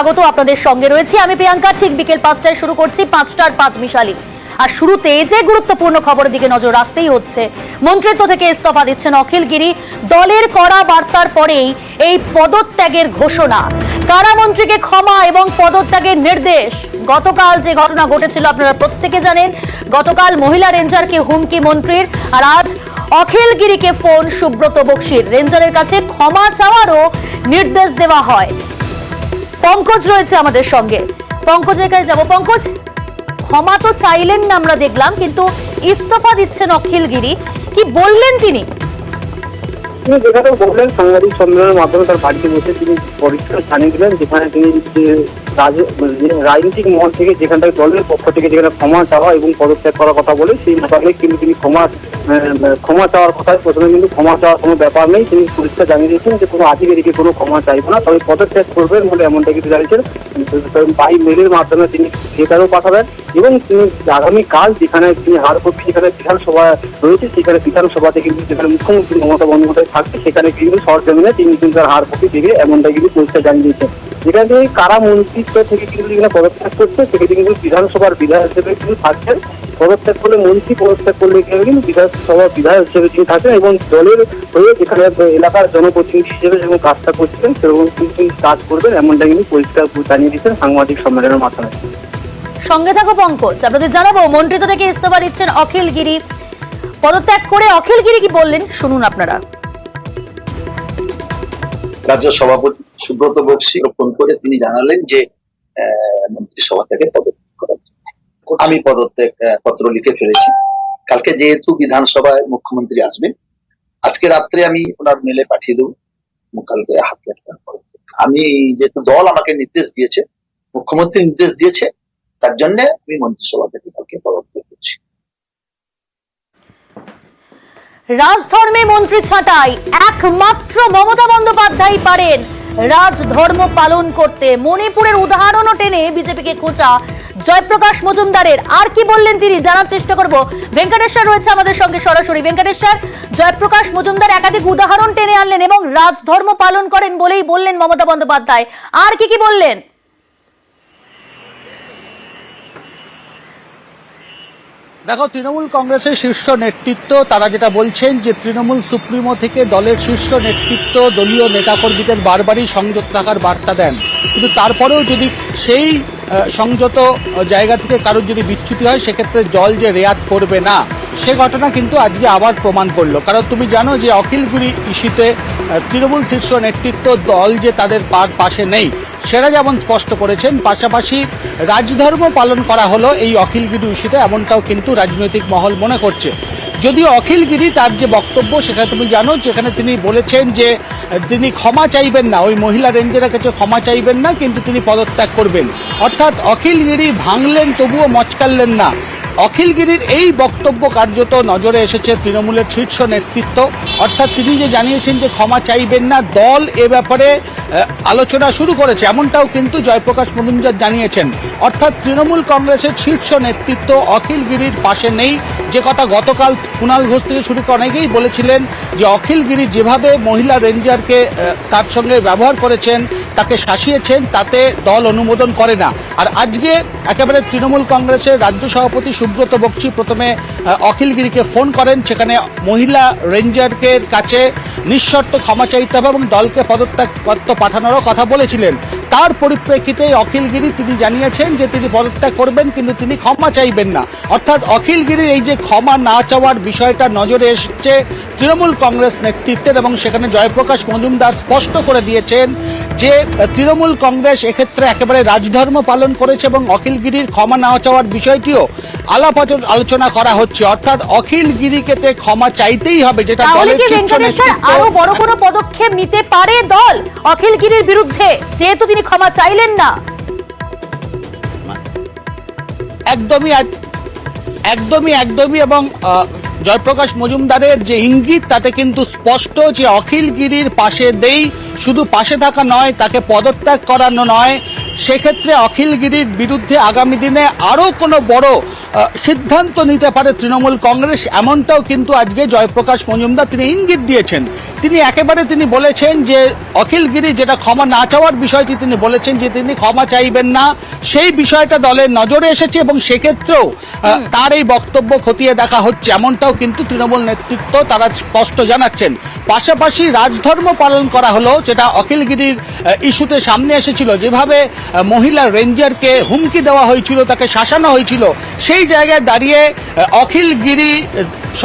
স্বাগত। আপনাদের সঙ্গে রয়েছি আমি প্রিয়াঙ্কা। ঠিক বিকেল 5টায় শুরু করছি 5টার 5 মিশালি। আর শুরুতে যে গুরুত্বপূর্ণ খবরের দিকে নজর রাখতেই হচ্ছে, মন্ত্রিত্ব থেকে ইস্তফা দিচ্ছেন অখিল গিরি। দলের কড়া বার্তার পরেই এই পদত্যাগের ঘোষণা। কারামন্ত্রীকে ক্ষমা এবং পদত্যাগের নির্দেশ। গতকাল যে ঘটনা ঘটেছিল আপনারা প্রত্যেকে জানেন। গতকাল মহিলা রেঞ্জারকে হুমকি মন্ত্রীর, আর আজ অখিল গিরিকে ফোন সুব্রত বক্সির। রেঞ্জারের কাছে ক্ষমা চাওয়ারও নির্দেশ দেওয়া হয়। পঙ্কজ রয়েছে আমাদের সঙ্গে, পঙ্কজের কাছে যাবো। পঙ্কজ, ক্ষমা তো চাইলেন না আমরা দেখলাম, কিন্তু ইস্তফা দিচ্ছেন অখিল গিরি, কি বললেন তিনি? তিনি যেখানে বললেন সাংবাদিক সম্মেলনের মাধ্যমে তার বাড়িতে বসে তিনি পরিষ্কার জানিয়ে দিলেন, যেখানে তিনি রাজনৈতিক মহল থেকে যেখানটায় দলের পক্ষ থেকে যেখানে ক্ষমা চাওয়া এবং পদত্যাগ করার কথা বলে, সেই মোতাবেক কিন্তু তিনি ক্ষমা চাওয়ার কথা প্রথমে কিন্তু ক্ষমা চাওয়ার কোনো ব্যাপার নেই। তিনি পরিষ্কার জানিয়ে দিয়েছেন যে কোনো আধিকারিককে কোনো ক্ষমা চাইব না, তবে পদত্যাগ করবেন বলে এমনটা কিন্তু জানিয়েছেন। বাই মেলের মাধ্যমে তিনি লেটারও পাঠাবেন এবং তিনি আগামীকাল যেখানে তিনি হারকপি যেখানে বিধানসভা রয়েছে, সেখানে বিধানসভাতে কিন্তু যেখানে মুখ্যমন্ত্রী মমতা বন্দ্যোপাধ্যায় থাকবে, সেখানে কিন্তু সরজমিনে তিনি কিন্তু তার হারকপি দেবে এমনটা কিন্তু পরিষ্কার জানিয়ে দিয়েছেন। যেখানে তিনি কারা মন্ত্রিত্ব থেকে কিন্তু যেখানে পদত্যাগ করছে, সেখানে কিন্তু বিধানসভার বিধায়ক হিসেবে কিন্তু থাকছেন। পদত্যাগ করলে মন্ত্রী, পদত্যাগ করলে কিন্তু বিধানসভার বিধায়ক হিসেবে তিনি থাকছেন এবং দলের হয়ে যেখানে এলাকার জনপ্রতিনিধি হিসেবে যেমন কাজটা করছিলেন সেরকম কিন্তু তিনি কাজ করবেন এমনটা কিন্তু পরিষ্কার জানিয়ে দিচ্ছেন সাংবাদিক সম্মেলনের মাধ্যমে। সঙ্গে থাকো পঙ্কজ, আপনাদের জানাবো মন্ত্রিত্ব থেকে ইস্তফা দিচ্ছেন অখিল গিরি। পদত্যাগ করে অখিল গিরি কি বললেন শুনুন আপনারা। রাজ্য সভাপতি সুব্রত বক্সি ফোন করে তিনি জানালেন যে মন্ত্রিসভা থেকে পদত্যাগ করার জন্য। আমি পদত্যাগ পত্র লিখে ফেলেছি। কালকে যেহেতু বিধানসভায় মুখ্যমন্ত্রী আসবেন, আজকে রাত্রে আমি ওনার মেলে পাঠিয়ে দেবো কালকে হাতে পদত্যাগ। আমি যেহেতু দল আমাকে নির্দেশ দিয়েছে, মুখ্যমন্ত্রী নির্দেশ দিয়েছে, তার জন্য আমি মন্ত্রিসভা থেকে কালকে পদত্যাগ করছি। রাজধর্মে মন্ত্রী ছাঁটাই একমাত্র মমতা বন্দ্যোপাধ্যায় পারেন রাজধর্ম পালন করতে। মণিপুরের উদাহরণও টেনে বিজেপিকে খোঁচা জয়প্রকাশ মজুমদারের। আর কি বললেন তিনি জানার চেষ্টা করব। ভেঙ্কটেশ্বর রয়েছে আমাদের সঙ্গে সরাসরি। ভেঙ্কটেশ্বর, জয়প্রকাশ মজুমদার একাধিক উদাহরণ টেনে আনলেন এবং রাজধর্ম পালন করেন বলেই বললেন মমতা বন্দ্যোপাধ্যায়। আর কি বললেন? দেখো, তৃণমূল কংগ্রেসের শীর্ষ নেতৃত্ব তারা যেটা বলছেন যে তৃণমূল সুপ্রিমো থেকে দলের শীর্ষ নেতৃত্ব দলীয় নেতাকর্মীদের বারবারই সংযত থাকার বার্তা দেন, কিন্তু তারপরেও যদি সেই সংযত জায়গা থেকে কারোর যদি বিচ্যুতি হয়, সেক্ষেত্রে দল যে রেয়াত করবে না, সে ঘটনা কিন্তু আজকে আবার প্রমাণ করলো। কারণ তুমি জানো যে অখিল গিরি ইস্যুতে তৃণমূল শীর্ষ নেতৃত্ব দল যে তাদের পাশে নেই সেটা যেমন স্পষ্ট করেছেন, পাশাপাশি রাজধর্ম পালন করা হলো এই অখিল গিরি ইস্যুতে, এমনটাও কিন্তু রাজনৈতিক মহল মনে করছে। যদিও অখিল গিরি তার যে বক্তব্য সেখানে তুমি জানো, যেখানে তিনি বলেছেন যে তিনি ক্ষমা চাইবেন না, ওই মহিলা রেঞ্জারের কাছে ক্ষমা চাইবেন না, কিন্তু তিনি পদত্যাগ করবেন। অর্থাৎ অখিল গিরি ভাঙলেন তবুও মচকালেন না। অখিল গিরির এই বক্তব্য কার্যত নজরে এসেছে তৃণমূলের শীর্ষ নেতৃত্ব। অর্থাৎ তিনি যে জানিয়েছেন যে ক্ষমা চাইবেন না, দল এ ব্যাপারে আলোচনা শুরু করেছে, এমনটাও কিন্তু জয়প্রকাশ মজুমদার জানিয়েছেন। অর্থাৎ তৃণমূল কংগ্রেসের শীর্ষ নেতৃত্ব অখিল গিরির পাশে নেই, যে কথা গতকাল কুণাল ঘোষ থেকে শুরু করে অনেকেই বলেছিলেন যে অখিল গিরি যেভাবে মহিলা রেঞ্জারকে তার সঙ্গে ব্যবহার করেছেন, তাকে শাসিয়েছেন, তাতে দল অনুমোদন করে না। আর আজকে একেবারে তৃণমূল কংগ্রেসের রাজ্য সভাপতি সুব্রত বক্সি প্রথমে অখিল গিরিকে ফোন করেন, সেখানে মহিলা রেঞ্জারকে কাছে নিঃশর্ত ক্ষমা চাইতে হবে এবং দলকে পদত্যাগ পত্র পাঠানোরও কথা বলেছিলেন। তার পরিপ্রেক্ষিতে অখিল গিরি তিনি জানিয়েছেন যে তিনি পদত্যাগ করবেন, কিন্তু তিনি ক্ষমা চাইবেন না। অর্থাৎ অখিল গিরির এই যে ক্ষমা না চাওয়ার বিষয়টা নজরে এসেছে তৃণমূল কংগ্রেস নেতৃত্বের, এবং সেখানে জয়প্রকাশ মজুমদার স্পষ্ট করে দিয়েছেন যে তৃণমূল কংগ্রেস এক্ষেত্রে একেবারে রাজধর্ম পালন করেছে এবং অখিল গিরির ক্ষমা না চাওয়ার বিষয়টিও আলোচনা করা হচ্ছে। অর্থাৎ অখিল গিরিকে ক্ষমা চাইতেই হবে, যেটা দলের শীর্ষ নেতৃত্ব। আরো বড় কোনো পদক্ষেপ নিতে পারে দল অখিল গিরির বিরুদ্ধে, যেহেতু তিনি ক্ষমা চাইলেন না? একদমই এবং জয়প্রকাশ মজুমদারের যে ইঙ্গিত তাতে কিন্তু স্পষ্ট যে অখিল গিরির পাশে শুধু পাশে থাকা নয়, তাকে পদত্যাগ করানো নয়, সেক্ষেত্রে অখিল গিরির বিরুদ্ধে আগামী দিনে আরও কোনো বড় সিদ্ধান্ত নিতে পারে তৃণমূল কংগ্রেস, এমনটাও কিন্তু আজকে জয়প্রকাশ মজুমদার তিনি ইঙ্গিত দিয়েছেন। তিনি বলেছেন যে অখিল গিরি যেটা ক্ষমা না চাওয়ার বিষয়টি তিনি বলেছেন যে তিনি ক্ষমা চাইবেন না, সেই বিষয়টা দলের নজরে এসেছে এবং সেক্ষেত্রেও তার এই বক্তব্য খতিয়ে দেখা হচ্ছে, এমনটাও কিন্তু তৃণমূল নেতৃত্ব তারা স্পষ্ট জানাচ্ছেন। পাশাপাশি রাজধর্ম পালন করা হলো, যেটা অখিল গিরির ইস্যুতে সামনে এসেছিল, যেভাবে মহিলা রেঞ্জারকে হুমকি দেওয়া হয়েছিল, তাকে শাসানো হয়েছিল, সেই জায়গায় দাঁড়িয়ে অখিল গিরি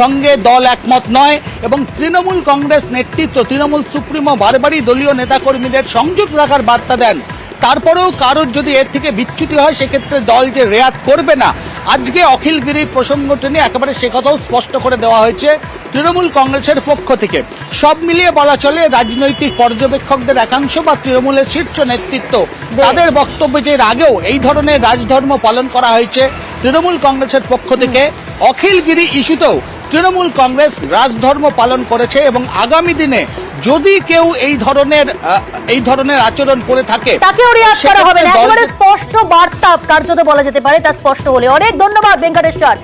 সঙ্গে দল একমত নয় এবং তৃণমূল কংগ্রেস নেতৃত্ব, তৃণমূল সুপ্রিমো বারবারই দলীয় নেতাকর্মীদের সংযুক্ত থাকার বার্তা দেন। তারপরেও কারোর যদি এর থেকে বিচ্যুতি হয় সেক্ষেত্রে দল যে রেয়াত করবে না, আজকে অখিল গিরির প্রসঙ্গটি নিয়ে একেবারে সে কথাও স্পষ্ট করে দেওয়া হয়েছে তৃণমূল কংগ্রেসের পক্ষ থেকে। সব মিলিয়ে বলা চলে রাজনৈতিক পর্যবেক্ষকদের একাংশ বা তৃণমূলের শীর্ষ নেতৃত্ব তাদের বক্তব্য যে এর আগেও এই ধরনের রাজধর্ম পালন করা হয়েছে তৃণমূল কংগ্রেসের পক্ষ থেকে, অখিল গিরি ইস্যুতেও তৃণমূল কংগ্রেস রাজধর্ম পালন করেছে এবং আগামী দিনে যদি কেউ এই ধরনের আচরণ করে থাকে তাকেও রিয়াক্ট করা হবে না। একেবারে স্পষ্ট বার্তা কার্যত বলা যেতে পারে, তা স্পষ্ট হলে অনেক ধন্যবাদ ভেঙ্কটেশ্বর।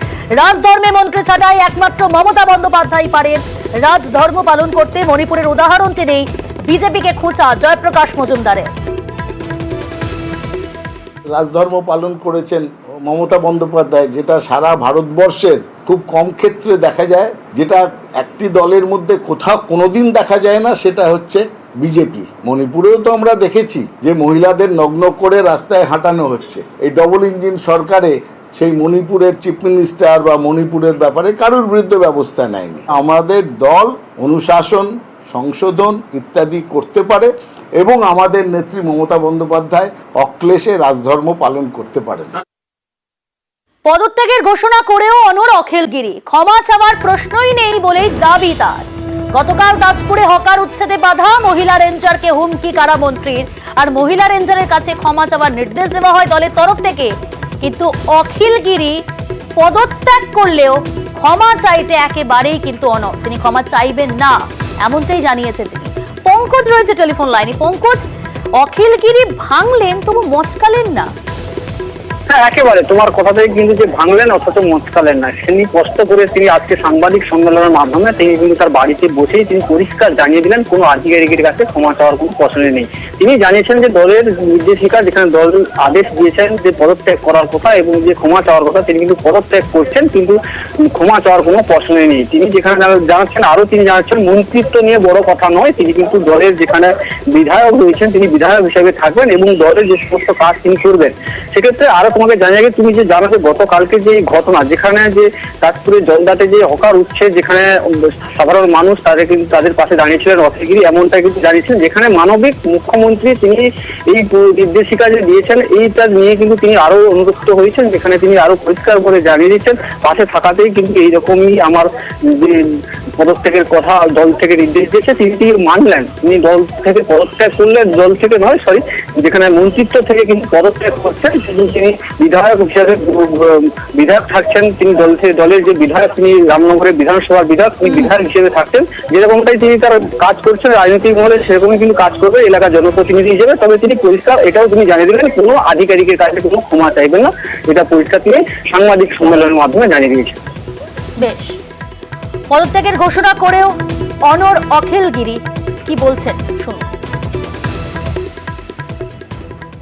রাজধর্মে মন্ত্রী ছাড়াই একমাত্র মমতা বন্দ্যোপাধ্যায় পারেন রাজধর্ম পালন করতে। মণিপুরের উদাহরণ টেনেই বিজেপিকে খোঁচা জয়প্রকাশ মজুমদারের। রাজধর্ম পালন করেছেন মমতা বন্দ্যোপাধ্যায়, যেটা সারা ভারতবর্ষের খুব কম ক্ষেত্রে দেখা যায়, যেটা একটি দলের মধ্যে কোথাও কোনোদিন দেখা যায় না, সেটা হচ্ছে বিজেপি। মণিপুরেও তো আমরা দেখেছি যে মহিলাদের নগ্ন করে রাস্তায় হাঁটানো হচ্ছে। এই ডবল ইঞ্জিন সরকারে সেই মণিপুরের চিফ মিনিস্টার বা মণিপুরের ব্যাপারে কারোর বিরুদ্ধে ব্যবস্থা নেয়নি। আমাদের দল অনুশাসন, সংশোধন ইত্যাদি করতে পারে এবং আমাদের নেত্রী মমতা বন্দ্যোপাধ্যায় অক্লেশে রাজধর্ম পালন করতে পারেন। পদত্যাগের ঘোষণা করেও অনড় অখিল গিরি, ক্ষমা চাওয়ার প্রশ্নই নেই বলেই দাবি তার। গতকাল তাজপুরে হকার উচ্ছেদে বাধা, মহিলা রেঞ্জারকে হুমকি কারামন্ত্রীর, আর মহিলা রেঞ্জারের কাছে ক্ষমা চাওয়ার নির্দেশ দেওয়া হয় দলের তরফ থেকে। কিন্তু অখিল গিরি পদত্যাগ করলেও ক্ষমা চাইতে একেবারেই কিন্তু অনড়, তিনি ক্ষমা চাইবেন না, এমনটাই জানিয়েছেন তিনি। পঙ্কজ রয়েছে টেলিফোন লাইনে। পঙ্কজ, অখিল গিরি ভাঙলেন তবু মচকালেন না। হ্যাঁ, একেবারে তোমার কথাটাই কিন্তু যে ভাঙলেন অথচ মচকালেন না, তিনি কষ্ট করে তিনি আজকে সাংবাদিক সম্মেলনের মাধ্যমে তিনি কিন্তু তার বাড়িতে বসেই তিনি পরিষ্কার জানিয়ে দিলেন কোনো আধিকারিকের কাছে ক্ষমা চাওয়ার কোনো প্রশ্ন নেই। তিনি জানিয়েছেন যে দলের নির্দেশিকা যেখানে দল আদেশ দিয়েছেন যে পদত্যাগ করার কথা এবং যে ক্ষমা চাওয়ার কথা, তিনি কিন্তু পদত্যাগ করছেন, কিন্তু ক্ষমা চাওয়ার কোনো প্রশ্ন নেই। তিনি যেখানে জানাচ্ছেন, আরো তিনি জানাচ্ছেন মন্ত্রিত্ব নিয়ে বড় কথা নয়, তিনি কিন্তু দলের যেখানে বিধায়ক রয়েছেন তিনি বিধায়ক হিসেবে থাকবেন এবং দলের যে সমস্ত কাজ তিনি করবেন। সেক্ষেত্রে আরো তোমাকে জানিয়ে তুমি যে জানো যে গতকালকে যে ঘটনা, যেখানে যে তাজপুরে জলদাতে যে হকার উঠছে, যেখানে সাধারণ মানুষ তাদের কিন্তু তাদের পাশে দাঁড়িয়েছিলেন অখিল গিরি, এমনটাই কিন্তু জানিয়েছেন, যেখানে মানবিক মুখ্যমন্ত্রী তিনি এই নির্দেশিকা যে দিয়েছেন এইটা নিয়ে কিন্তু তিনি আরো অনুরক্ত হয়েছেন, যেখানে তিনি আরো পরিষ্কার করে জানিয়ে দিচ্ছেন পাশে থাকাতেই কিন্তু এইরকমই আমার যে পদত্যাগের কথা দল থেকে নির্দেশ দিয়েছে তিনি মানলেন। তিনি দল থেকে পদত্যাগ করলেন, দল থেকে নয় সরি, যেখানে মন্ত্রিত্ব থেকে কিন্তু পদত্যাগ করছেন, কিন্তু তিনি বিধায়ক হিসেবে বিধায়ক থাকছেন। তিনি দলের যে বিধায়ক, তিনি রামনগরের বিধানসভার বিধায়ক, তিনি বিধায়ক হিসেবে থাকছেন। যেরকমটাই তিনি তার কাজ করছেন রাজনৈতিক মহলে, সেরকমই কিন্তু কাজ করবে এলাকার জনপ্রতিনিধি হিসেবে। তবে তিনি পরিষ্কার এটাও তিনি জানিয়ে দিলেন কোনো আধিকারিকের কাছে কোনো ক্ষমা চাইবেন না, এটা পরিষ্কার তিনি সাংবাদিক সম্মেলনের মাধ্যমে জানিয়ে দিয়েছেন। বেশ, পদত্যাগের ঘোষণা করেও অনড় অখিল গিরি কি বলছেন শুনুন।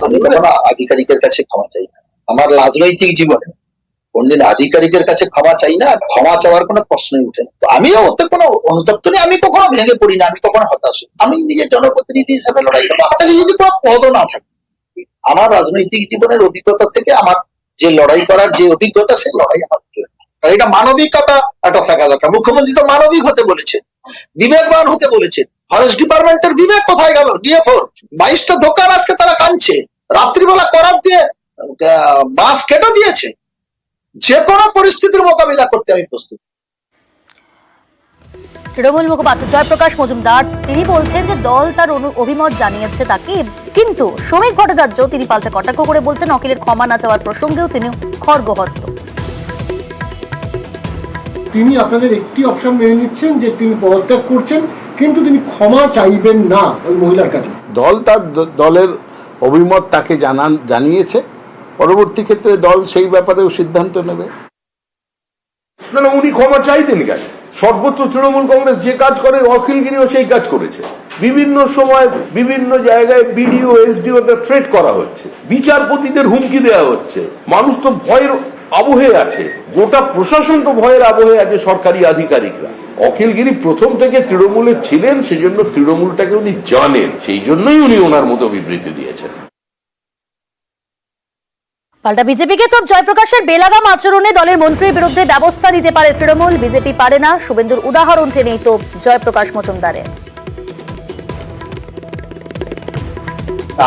আমি কখনো আধিকারিকের কাছে ক্ষমা চাই না, আমার রাজনৈতিক জীবনে কোনদিন আধিকারিকের কাছে ক্ষমা চাই না, আর ক্ষমা চাওয়ার কোনো প্রশ্নই উঠে না। আমিও ওতে কোনো অনুতপ্ত নেই, আমি কখনো ভেঙে পড়ি না, আমি কখনো হতাশ। আমি নিজের জনপ্রতিনিধি হিসেবে লড়াই করবো, আমার কাছে যদি কোনো পদও না থাকে। আমার রাজনৈতিক জীবনের অভিজ্ঞতা থেকে আমার যে লড়াই করার যে অভিজ্ঞতা, সে লড়াই আমার, কারণ এটা মানবিকতা একটা থাকা দরকার। মুখ্যমন্ত্রী তো মানবিক হতে বলেছেন, বিবেকবান হতে বলেছেন। ফরেস্ট ডিপার্টমেন্টের বিবেক কোথায় গেল? ডিএফওর 22টা দোকান আজকে তারা কাঁদছে, রাত্রিবেলা করাত দিয়ে বাস কেটে দিয়েছে। যে কোনো পরিস্থিতির মোকাবিলা করতে আমি প্রস্তুত। তৃণমূল মুখপাত্র জয়প্রকাশ মজুমদার তিনি বলছেন যে দল তার অভিমত জানিয়েছে তাকে, কিন্তু শ্রমিক ভট্টাচার্য তিনি পাল্টা কটাক্ষ করে বলছেন অখিলের ক্ষমা না চাওয়ার প্রসঙ্গেও তিনি খড়গহস্ত। তিনি আপনাদের একটি অপশন মেনে নিচ্ছেন যে তিনি পদত্যাগ করছেন, কিন্তু তিনি ক্ষমা চাইবেন না ওই মহিলার কাছে। দল তার দলের অভিমত তাকে জানিয়েছে। পরবর্তী ক্ষেত্রে দল সেই ব্যাপারেও সিদ্ধান্ত নেবে। না, উনি ক্ষমা চাইতেন কেন? সর্বত্র তৃণমূল কংগ্রেস যে কাজ করে অখিলগিরিও সেই কাজ করেছে। বিভিন্ন সময় বিভিন্ন জায়গায় বিডিও এসডিও থ্রেট করা হচ্ছে, বিচারপতিদের হুমকি দেওয়া হচ্ছে। মানুষ তো ভয়ের আবহে আছে, গোটা প্রশাসন তো ভয়ের আবহে আছে, সরকারি আধিকারিকরা। অখিলগিরি প্রথম থেকে তৃণমূলে ছিলেন, সেজন্য তৃণমূলটাকে উনি জানেন, সেই জন্যই উনি ওনার মতো বিবৃতি দিয়েছেন। পাল্টা বিজেপিকে তো জয়প্রকাশের বেলাগাম আচরণে দলের মন্ত্রীর বিরুদ্ধে ব্যবস্থা নিতে পারে তৃণমূল, বিজেপি পারে না। শুভেন্দুর উদাহরণ টেনেই তো জয়প্রকাশ মজুমদারের।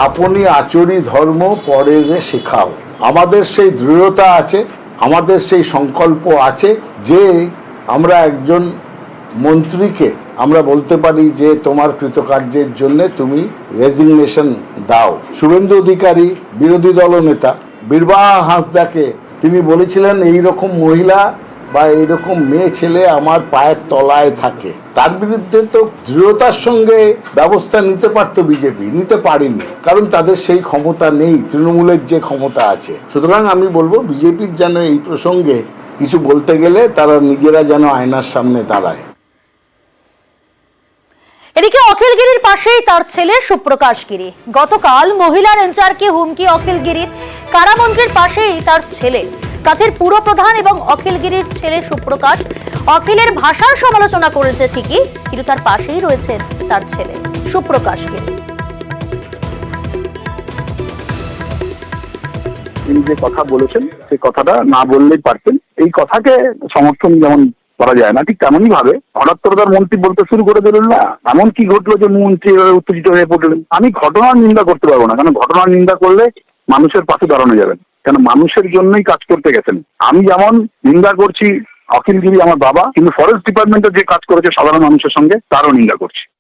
আপনি আচরি ধর্ম পরের শেখাও। আমাদের সেই দৃঢ়তা আছে, আমাদের সেই সংকল্প আছে যে আমরা একজন মন্ত্রীকে আমরা বলতে পারি যে তোমার কৃতকার্যের জন্য তুমি রেজিগনেশন দাও। শুভেন্দু অধিকারী বিরোধী দলনেতা বীরবাহা হাঁসদাকে তিনি বলেছিলেন এই রকম মহিলা বা এইরকম মেয়ে ছেলে আমার পায়ের তলায় থাকে। তার বিরুদ্ধে তো দৃঢ়তার সঙ্গে ব্যবস্থা নিতে পারতো বিজেপি, নিতে পারেনি, কারণ তাদের সেই ক্ষমতা নেই, তৃণমূলের যে ক্ষমতা আছে। সুতরাং আমি বলবো বিজেপির যেন এই প্রসঙ্গে কিছু বলতে গেলে তারা নিজেরা যেন আয়নার সামনে দাঁড়ায়। এদিকে অখিলগিরির পাশেই তার ছেলে সুপ্রকাশ গিরি। গতকাল মহিলা রেঞ্জারকে হুমকি অখিলগিরির, কারামন্ত্রীর পাশেই তার ছেলে, কাছের পুরপ্রধান এবং অখিলগিরির ছেলে সুপ্রকাশ। অখিলের ভাষার সমালোচনা করেছে ঠিকই, কিন্তু তার পাশেই রয়েছে তার ছেলে সুপ্রকাশ গিরি। তিনি যে কথা বলেছেন সেই কথাটা না বললেই পারতেন। এই কথাকে সমর্থন যেমন করা যায় না, ঠিক তেমনই ভাবে হঠাৎ করে তার মন্ত্রী বলতে শুরু করে দিলেন না এমন কি ঘটলো যে মন্ত্রী উত্তেজিত হয়ে পড়লেন। আমি ঘটনার নিন্দা করতে পারবো না, কারণ ঘটনার নিন্দা করলে মানুষের পাশে দাঁড়ানো যাবে না, কেন মানুষের জন্যই কাজ করতে গেছেন। আমি যেমন নিন্দা করছি অখিলগিরি আমার বাবা, কিন্তু ফরেস্ট ডিপার্টমেন্টের যে কাজ করেছে সাধারণ মানুষের সঙ্গে তারও নিন্দা করছি।